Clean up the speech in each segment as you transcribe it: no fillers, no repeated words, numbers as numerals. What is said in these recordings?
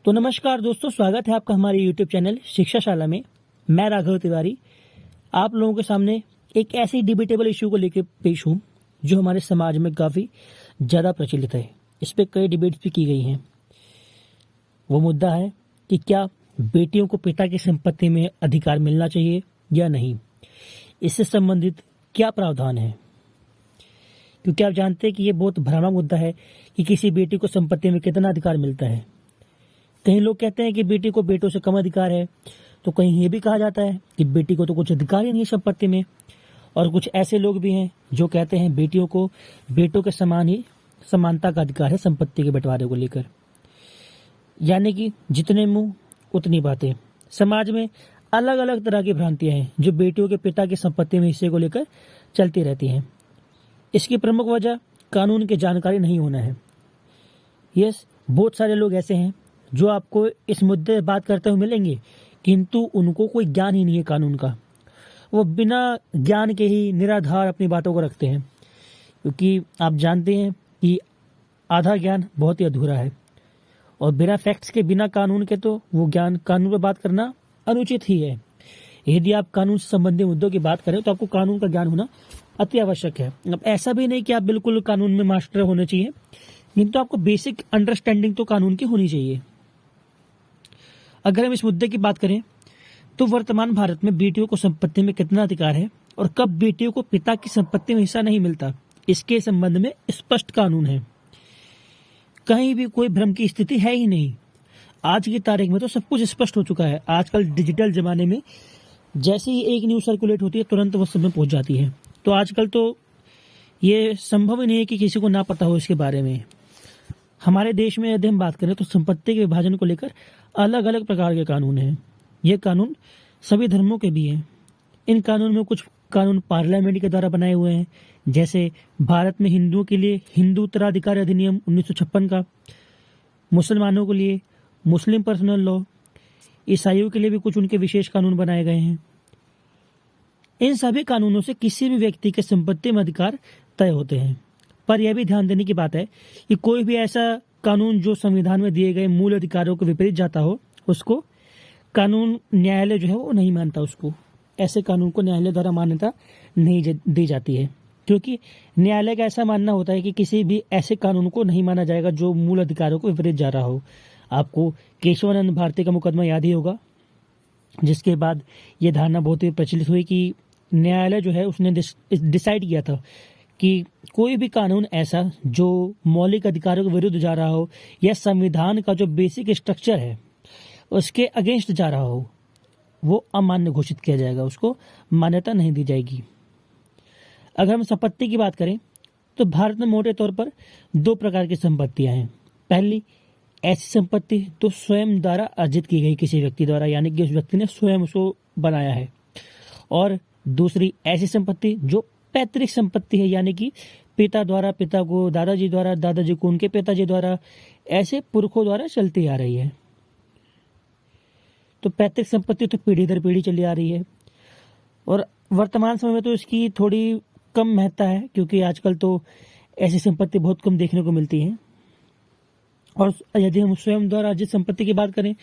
तो नमस्कार दोस्तों, स्वागत है आपका हमारे YouTube चैनल शिक्षा शाला में। मैं राघव तिवारी आप लोगों के सामने एक ऐसी डिबेटेबल इशू को लेकर पेश हूँ जो हमारे समाज में काफ़ी ज़्यादा प्रचलित है। इस पर कई डिबेट्स भी की गई हैं। वो मुद्दा है कि क्या बेटियों को पिता की संपत्ति में अधिकार मिलना चाहिए या नहीं। इससे संबंधित क्या प्रावधान है, क्योंकि आप जानते हैं कि ये बहुत भ्रामक मुद्दा है कि किसी बेटी को संपत्ति में कितना अधिकार मिलता है। कई लोग कहते हैं कि बेटी को बेटों से कम अधिकार है, तो कहीं ये भी कहा जाता है कि बेटी को तो कुछ अधिकार ही नहीं है संपत्ति में। और कुछ ऐसे लोग भी हैं जो कहते हैं बेटियों को बेटों के समान ही समानता का अधिकार है संपत्ति के बंटवारे को लेकर। यानी कि जितने मुंह उतनी बातें। समाज में अलग अलग तरह की भ्रांतियां हैं जो बेटियों के पिता की संपत्ति में हिस्से को लेकर चलती रहती हैं। इसकी प्रमुख वजह कानून की जानकारी नहीं होना है। यस, बहुत सारे लोग ऐसे हैं जो आपको इस मुद्दे पर बात करते हुए मिलेंगे, किंतु उनको कोई ज्ञान ही नहीं है कानून का। वो बिना ज्ञान के ही निराधार अपनी बातों को रखते हैं, क्योंकि आप जानते हैं कि आधा ज्ञान बहुत ही अधूरा है और बिना फैक्ट्स के, बिना कानून के तो वो ज्ञान, कानून पर बात करना अनुचित ही है। यदि आप कानून से संबंधित मुद्दों की बात करें तो आपको कानून का ज्ञान होना अति आवश्यक है। अब ऐसा भी नहीं कि आप बिल्कुल कानून में मास्टर होने चाहिए, किंतु आपको बेसिक अंडरस्टैंडिंग तो कानून की होनी चाहिए। अगर हम इस मुद्दे की बात करें तो वर्तमान भारत में बेटियों को संपत्ति में कितना अधिकार है और कब बेटियों को पिता की संपत्ति में हिस्सा नहीं मिलता, इसके संबंध में स्पष्ट कानून है। कहीं भी कोई भ्रम की स्थिति है ही नहीं। आज की तारीख में तो सब कुछ स्पष्ट हो चुका है। आजकल डिजिटल जमाने में जैसे ही एक न्यूज सर्कुलेट होती है तुरंत वो सब में पहुंच जाती है। तो आजकल तो ये संभव ही नहीं है कि किसी को ना पता हो इसके बारे में। हमारे देश में यदि हम बात करें तो संपत्ति के विभाजन को लेकर अलग अलग प्रकार के कानून हैं। ये कानून सभी धर्मों के भी हैं। इन कानून में कुछ कानून पार्लियामेंट के द्वारा बनाए हुए हैं, जैसे भारत में हिंदुओं के लिए हिंदू उत्तराधिकार अधिनियम 1956 का, मुसलमानों के लिए मुस्लिम पर्सनल लॉ, ईसाइयों के लिए भी कुछ उनके विशेष कानून बनाए गए हैं। इन सभी कानूनों से किसी भी व्यक्ति के संपत्ति में अधिकार तय होते हैं। पर यह भी ध्यान देने की बात है कि कोई भी ऐसा कानून जो संविधान में दिए गए मूल अधिकारों के विपरीत जाता हो, उसको कानून न्यायालय जो है वो नहीं मानता। उसको ऐसे कानून को न्यायालय द्वारा मान्यता नहीं दी जाती है, क्योंकि न्यायालय का ऐसा मानना होता है कि किसी भी ऐसे कानून को नहीं माना जाएगा जो मूल अधिकारों को विपरीत जा रहा हो। आपको केशवानंद भारती का मुकदमा याद ही होगा, जिसके बाद ये धारणा बहुत ही प्रचलित हुई कि न्यायालय जो है उसने डिसाइड किया था कि कोई भी कानून ऐसा जो मौलिक अधिकारों के विरुद्ध जा रहा हो या संविधान का जो बेसिक स्ट्रक्चर है उसके अगेंस्ट जा रहा हो, वो अमान्य घोषित किया जाएगा, उसको मान्यता नहीं दी जाएगी। अगर हम संपत्ति की बात करें तो भारत में मोटे तौर पर दो प्रकार की संपत्तियां हैं। पहली ऐसी संपत्ति तो स्वयं द्वारा अर्जित की गई किसी व्यक्ति द्वारा, यानी कि उस व्यक्ति ने स्वयं उसको बनाया है। और दूसरी ऐसी संपत्ति जो पैतृक संपत्ति है, यानी कि पिता द्वारा पिता को, दादाजी द्वारा दादाजी को उनके पिताजी द्वारा, ऐसे पुरखों द्वारा चलती आ रही है। तो पैतृक संपत्ति तो पीढ़ी दर पीढ़ी चली आ रही है और वर्तमान समय में तो इसकी थोड़ी कम महत्ता है, क्योंकि आजकल तो ऐसी संपत्ति बहुत कम देखने को मिलती है। और यदि हम स्वयं द्वारा अर्जित संपत्ति की बात करें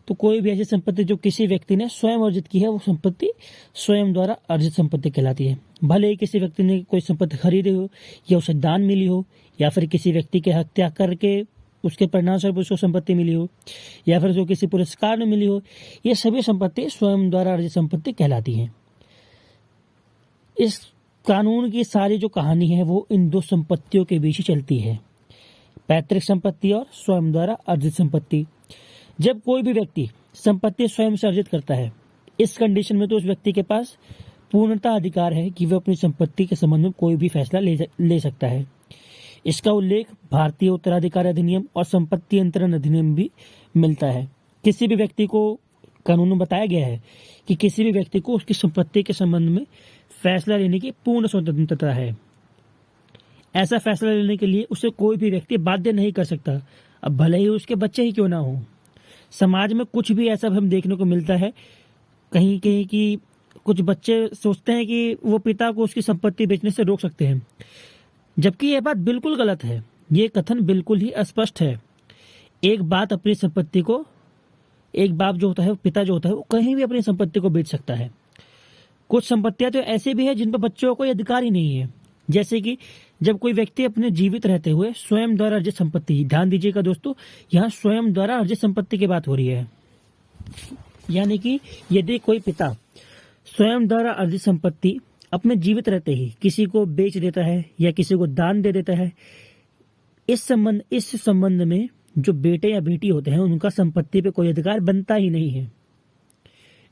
तो कोई भी ऐसी संपत्ति जो किसी व्यक्ति ने स्वयं अर्जित की है, वो संपत्ति स्वयं द्वारा अर्जित संपत्ति कहलाती है। भले ही किसी व्यक्ति ने कोई संपत्ति खरीदी हो या उसे दान मिली हो, या फिर किसी व्यक्ति की हत्या करके उसके परिणाम स्वरूप उसको संपत्ति मिली हो, या फिर जो किसी पुरस्कार में मिली हो, ये सभी संपत्ति स्वयं द्वारा अर्जित संपत्ति कहलाती है। इस कानून की सारी जो कहानी है वो इन दो संपत्तियों के बीच ही चलती है, पैतृक संपत्ति और स्वयं द्वारा अर्जित संपत्ति। जब कोई भी व्यक्ति संपत्ति स्वयं से अर्जित करता है, इस कंडीशन में तो उस व्यक्ति के पास पूर्णतः अधिकार है कि वह अपनी संपत्ति के संबंध में कोई भी फैसला ले सकता है। इसका उल्लेख भारतीय उत्तराधिकार अधिनियम और संपत्ति अंतरण अधिनियम भी मिलता है। किसी भी व्यक्ति को कानून में बताया गया है कि किसी भी व्यक्ति को उसकी संपत्ति के संबंध में फैसला लेने की पूर्ण स्वतंत्रता है। ऐसा फैसला लेने के लिए उसे कोई भी व्यक्ति बाध्य नहीं कर सकता, अब भले ही उसके बच्चे ही क्यों ना हो। समाज में कुछ भी ऐसा हम देखने को मिलता है कहीं कहीं कि कुछ बच्चे सोचते हैं कि वो पिता को उसकी संपत्ति बेचने से रोक सकते हैं, जबकि यह बात बिल्कुल गलत है। ये कथन बिल्कुल ही अस्पष्ट है। एक बाप अपनी संपत्ति को, एक बाप जो होता है, पिता जो होता है, वो कहीं भी अपनी संपत्ति को बेच सकता है। कुछ संपत्तियां तो ऐसी भी है जिन पर बच्चों को कोई अधिकार ही नहीं है, जैसे कि जब कोई व्यक्ति अपने जीवित रहते हुए स्वयं द्वारा अर्जित संपत्ति, ध्यान दीजिएगा दोस्तों, यहाँ स्वयं द्वारा अर्जित संपत्ति की बात हो रही है। यानी कि यदि कोई पिता स्वयं द्वारा अर्जित संपत्ति अपने जीवित रहते ही किसी को बेच देता है या किसी को दान दे देता है, इस संबंध में जो बेटे या बेटी होते हैं उनका संपत्ति पे कोई अधिकार बनता ही नहीं है।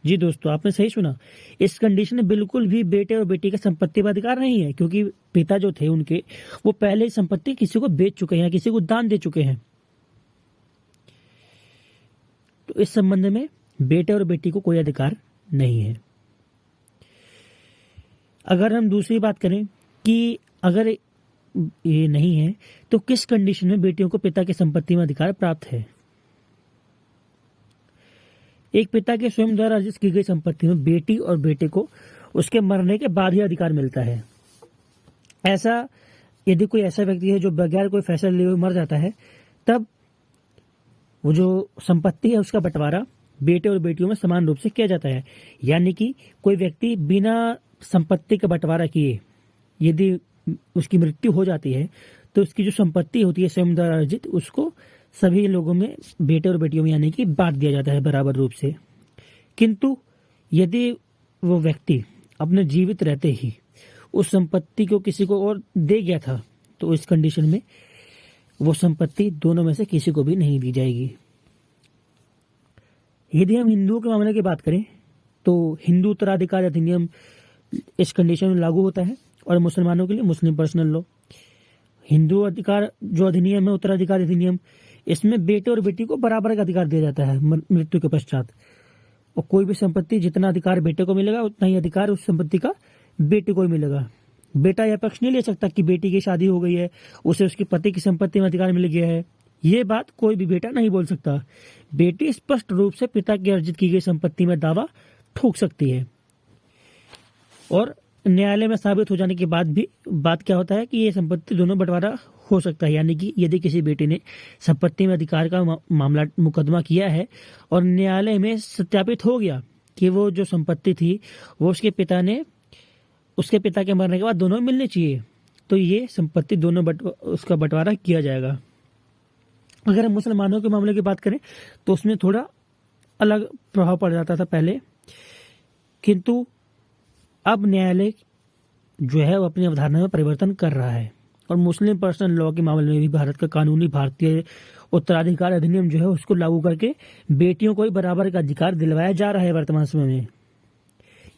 जी दोस्तों, आपने सही सुना। इस कंडीशन में बिल्कुल भी बेटे और बेटी का संपत्ति पर अधिकार नहीं है, क्योंकि पिता जो थे उनके, वो पहले ही संपत्ति किसी को बेच चुके हैं या किसी को दान दे चुके हैं। तो इस संबंध में बेटे और बेटी को कोई अधिकार नहीं है। अगर हम दूसरी बात करें कि अगर ये नहीं है तो किस कंडीशन में बेटियों को पिता की संपत्ति में अधिकार प्राप्त है। एक पिता के स्वयं द्वारा अर्जित की गई संपत्ति में बेटी और बेटे को उसके मरने के बाद ही अधिकार मिलता है। ऐसा यदि कोई ऐसा व्यक्ति है जो बगैर कोई फैसला लिए हुए मर जाता है, तब वो जो संपत्ति है उसका बंटवारा बेटे और बेटियों में समान रूप से किया जाता है। यानी कि कोई व्यक्ति बिना संपत्ति का बंटवारा किए यदि उसकी मृत्यु हो जाती है तो उसकी जो संपत्ति होती है स्वयं द्वारा अर्जित, उसको सभी लोगों में, बेटे और बेटियों में यानी कि बांट दिया जाता है बराबर रूप से। किंतु यदि वो व्यक्ति अपने जीवित रहते ही उस संपत्ति को किसी को और दे गया था, तो इस कंडीशन में वो संपत्ति दोनों में से किसी को भी नहीं दी जाएगी। यदि हम हिंदुओं के मामले की बात करें तो हिंदू उत्तराधिकार अधिनियम इस कंडीशन में लागू होता है, और मुसलमानों के लिए मुस्लिम पर्सनल लॉ। हिंदू अधिकार जो अधिनियम है, उत्तराधिकार अधिनियम, इसमें बेटे और बेटी को बराबर का अधिकार दिया जाता है मृत्यु के पश्चात। और कोई भी संपत्ति, जितना अधिकार बेटे को मिलेगा उतना ही अधिकार उस संपत्ति का बेटे को ही मिलेगा। बेटा यह पक्ष नहीं ले सकता कि बेटी की शादी हो गई है, उसे उसके पति की संपत्ति में अधिकार मिल गया है। ये बात कोई भी बेटा नहीं बोल सकता। बेटी स्पष्ट रूप से पिता की अर्जित की गई संपत्ति में दावा ठोक सकती है, और न्यायालय में साबित हो जाने के बाद भी बात क्या होता है कि ये संपत्ति दोनों बंटवारा हो सकता है। यानी कि यदि किसी बेटे ने संपत्ति में अधिकार का मामला, मुकदमा किया है और न्यायालय में सत्यापित हो गया कि वो जो संपत्ति थी वो उसके पिता के मरने के बाद दोनों मिलनी चाहिए, तो ये संपत्ति दोनों उसका बंटवारा किया जाएगा। अगर हम मुसलमानों के मामले की बात करें तो उसमें थोड़ा अलग प्रभाव पड़ जाता था पहले, किंतु अब न्यायालय जो है वो अपनी अवधारणा में परिवर्तन कर रहा है, और मुस्लिम पर्सनल लॉ के मामले में भी भारत का कानूनी भारतीय उत्तराधिकार अधिनियम जो है उसको लागू करके बेटियों को ही बराबर का अधिकार दिलवाया जा रहा है वर्तमान समय में।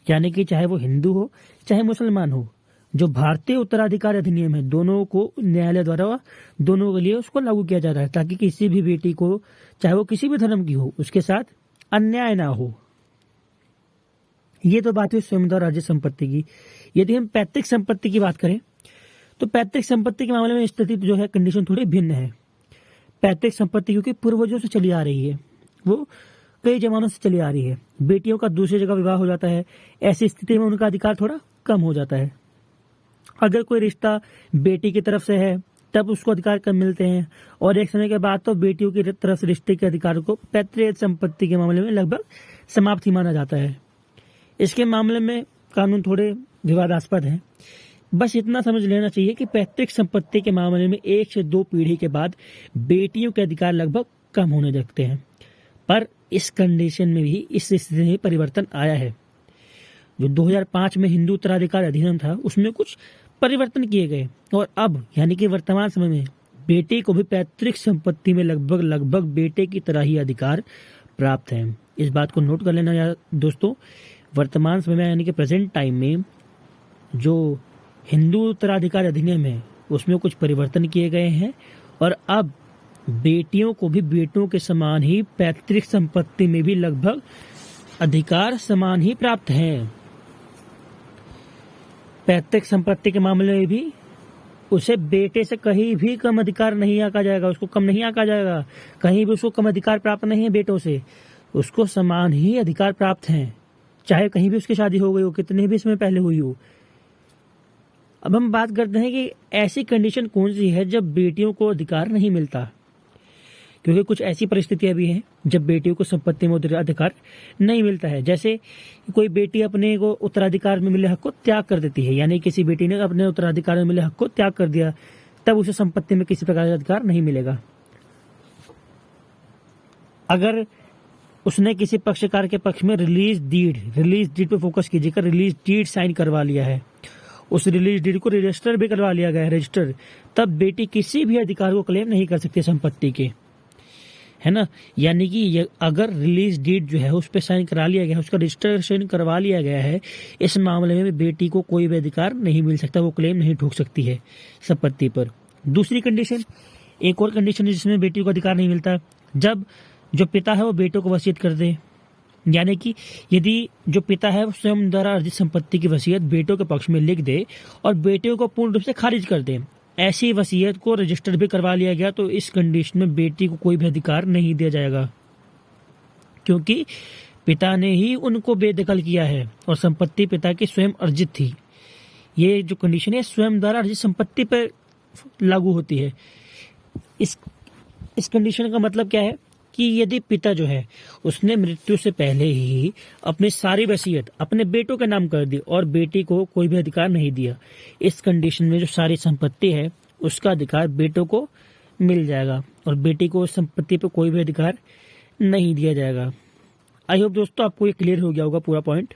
यानी कि चाहे वो हिंदू हो चाहे मुसलमान हो, जो भारतीय उत्तराधिकार अधिनियम है, दोनों को न्यायालय द्वारा दोनों के लिए उसको लागू किया जा रहा है, ताकि किसी भी बेटी को, चाहे वो किसी भी धर्म की हो, उसके साथ अन्याय ना हो। ये तो बात हुई स्वयं द्वारा अर्जित संपत्ति की। यदि हम पैतृक संपत्ति की बात करें तो पैतृक संपत्ति के मामले में स्थिति जो है, कंडीशन थोड़ी भिन्न है। पैतृक संपत्ति क्योंकि पूर्वजों से चली आ रही है, वो कई जमानों से चली आ रही है। बेटियों का दूसरी जगह विवाह हो जाता है, ऐसी स्थिति में उनका अधिकार थोड़ा कम हो जाता है। अगर कोई रिश्ता बेटी की तरफ से है तब उसको अधिकार कम मिलते हैं, और एक समय के बाद तो बेटियों की तरफ से रिश्ते के अधिकार को पैतृक संपत्ति के मामले में लगभग समाप्त ही माना जाता है। इसके मामले में कानून थोड़े विवादास्पद हैं। बस इतना समझ लेना चाहिए कि पैतृक संपत्ति के मामले में 1 से 2 पीढ़ी के बाद बेटियों के अधिकार लगभग कम होने लगते हैं, पर इस कंडीशन में भी, इस स्थिति में परिवर्तन आया है। जो 2005 में हिंदू उत्तराधिकार अधिनियम था उसमें कुछ परिवर्तन किए गए, और अब यानी कि वर्तमान समय में बेटे को भी पैतृक संपत्ति में लगभग बेटे की तरह ही अधिकार प्राप्त है। इस बात को नोट कर लेना यार दोस्तों। वर्तमान समय में यानी कि प्रेजेंट टाइम में जो हिंदू उत्तराधिकार अधिनियम है उसमें कुछ परिवर्तन किए गए हैं, और अब बेटियों को भी बेटों के समान ही पैतृक संपत्ति में भी लगभग अधिकार समान ही प्राप्त हैं। पैतृक संपत्ति के मामले में भी उसे बेटे से कहीं भी कम अधिकार नहीं आंका जाएगा, उसको कम नहीं आंका जाएगा, कहीं भी उसको कम अधिकार प्राप्त नहीं है बेटों से, उसको समान ही अधिकार प्राप्त हैं, चाहे कहीं भी उसकी शादी हो गई हो, कितने भी समय पहले हुई हो। अब हम बात करते हैं कि ऐसी कंडीशन कौन सी है जब बेटियों को अधिकार नहीं मिलता। क्योंकि कुछ ऐसी परिस्थितियां भी हैं जब बेटियों को संपत्ति में उत्तराधिकार नहीं मिलता है। जैसे कोई बेटी अपने को उत्तराधिकार में मिले हक को त्याग कर देती है, यानी किसी बेटी ने अपने उत्तराधिकार में मिले हक को त्याग कर दिया, तब उसे संपत्ति में किसी प्रकार का अधिकार नहीं मिलेगा। अगर उसने किसी पक्षकार के पक्ष में रिलीज डीड पे फोकस कीजिएगा, रिलीज डीड साइन करवा लिया है, उस रिलीज डीड को रजिस्टर भी करवा लिया गया है, रजिस्टर, तब बेटी किसी भी अधिकार को क्लेम नहीं कर सकती संपत्ति के, है ना। यानी कि अगर रिलीज डीड जो है उस पर साइन करा लिया गया है, उसका रजिस्ट्रेशन करवा लिया गया है, इस मामले में बेटी को कोई भी अधिकार नहीं मिल सकता, वो क्लेम नहीं ठोक सकती है संपत्ति पर। दूसरी कंडीशन, एक और कंडीशन है जिसमें बेटी को अधिकार नहीं मिलता, जब जो पिता है वो बेटों को वसीयत कर दे, यानी कि यदि जो पिता है वो स्वयं द्वारा अर्जित संपत्ति की वसीयत बेटों के पक्ष में लिख दे और बेटियों को पूर्ण रूप से खारिज कर दे, ऐसी वसीयत को रजिस्टर भी करवा लिया गया, तो इस कंडीशन में बेटी को कोई भी अधिकार नहीं दिया जाएगा, क्योंकि पिता ने ही उनको बेदखल किया है और संपत्ति पिता की स्वयं अर्जित थी। ये जो कंडीशन है स्वयं द्वारा अर्जित संपत्ति पर लागू होती है। इस कंडीशन का मतलब क्या है कि यदि पिता जो है उसने मृत्यु से पहले ही अपनी सारी वसीयत अपने बेटों के नाम कर दी और बेटी को कोई भी अधिकार नहीं दिया, इस कंडीशन में जो सारी संपत्ति है उसका अधिकार बेटों को मिल जाएगा और बेटी को उस संपत्ति पर कोई भी अधिकार नहीं दिया जाएगा। आई होप दोस्तों आपको ये क्लियर हो गया होगा पूरा पॉइंट।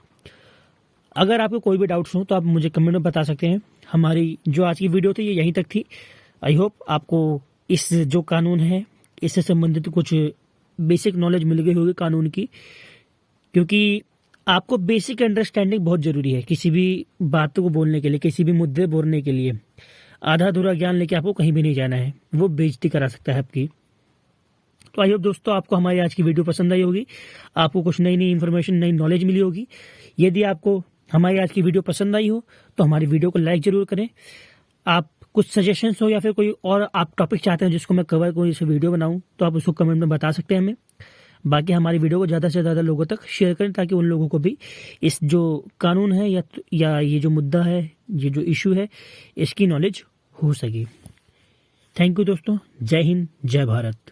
अगर आपको कोई भी डाउट्स हो तो आप मुझे कमेंट में बता सकते हैं। हमारी जो आज की वीडियो थी ये यहीं तक थी। आई होप आपको इस जो कानून है इससे संबंधित कुछ बेसिक नॉलेज मिल गई होगी कानून की, क्योंकि आपको बेसिक अंडरस्टैंडिंग बहुत जरूरी है किसी भी बात को बोलने के लिए, किसी भी मुद्दे बोलने के लिए। आधा अधूरा ज्ञान लेके आपको कहीं भी नहीं जाना है, वो बेइज्जती करा सकता है आपकी। तो आई होप दोस्तों आपको हमारी आज की वीडियो पसंद आई होगी, आपको कुछ नई इन्फॉर्मेशन, नई नॉलेज मिली होगी। यदि आपको हमारी आज की वीडियो पसंद आई हो तो हमारी वीडियो को लाइक जरूर करें। आप कुछ सजेशंस हो या फिर कोई और आप टॉपिक चाहते हैं जिसको मैं कवर करूँ, इसे वीडियो बनाऊं, तो आप उसको कमेंट में बता सकते हैं हमें। बाकी हमारी वीडियो को ज़्यादा से ज़्यादा लोगों तक शेयर करें ताकि उन लोगों को भी इस जो कानून है या ये जो मुद्दा है, ये जो इशू है, इसकी नॉलेज हो सके। थैंक यू दोस्तों। जय हिंद, जय भारत।